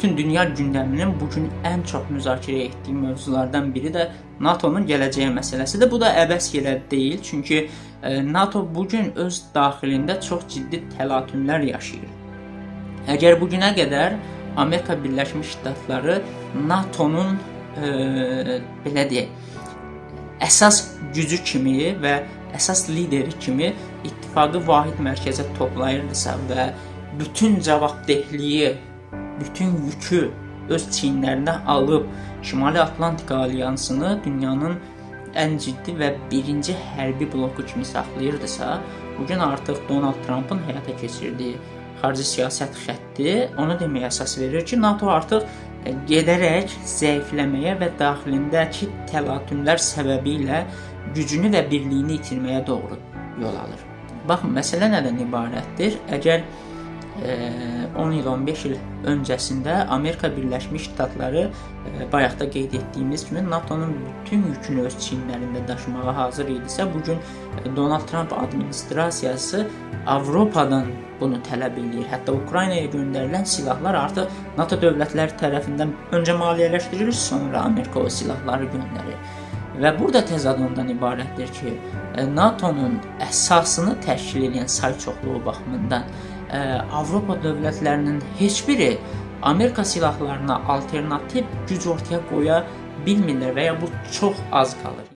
bütün dünya gündəminin bugün ən çox müzakirə etdiyi mövzulardan biri də NATO'nun gələcəyi məsələsidir. Bu da əbəs yerə deyil, çünki NATO bugün öz daxilində çox ciddi təlatümlər yaşayır. Əgər bugünə qədər Amerika Birləşmiş Ştatları NATO'nun belə deyək, əsas gücü kimi və əsas lideri kimi ittifaqı vahid mərkəzə toplayırdısa və bütün cavabdehliyi, bütün yükü öz çiyinlərinə alıb Şimali Atlantika Alyansını dünyanın ən ciddi və birinci hərbi bloku kimi saxlayırdısa, bugün artıq Donald Trump'ın həyata keçirdiyi xarici siyasət xətti onu deməyə əsas verir ki, NATO artıq gedərək zəifləməyə və daxilindəki təlatümlər səbəbilə gücünü və birliyini itirməyə doğru yol alır. Baxın, məsələ nədən ibarətdir? Əgər 10 il, 15 il öncəsində Amerika Birləşmiş Ştatları bayaq da qeyd etdiyimiz kimi NATO'nun bütün yükünü öz çiyinlərində daşımağa hazır idisə, bugün Donald Trump administrasiyası Avropadan bunu tələb edir. Hətta Ukraynaya göndərilən silahlar artıq NATO dövlətləri tərəfindən öncə maliyyələşdirilir, sonra Amerika o silahları göndərir. Və burada təzad ondan ibarətdir ki, NATO'nun əsasını təşkil edən say çoxluğu baxımından Avropa dövlətlərinin heç biri Amerika silahlarına alternativ güc ortaya qoya bilmirlər və ya bu çox az qalır.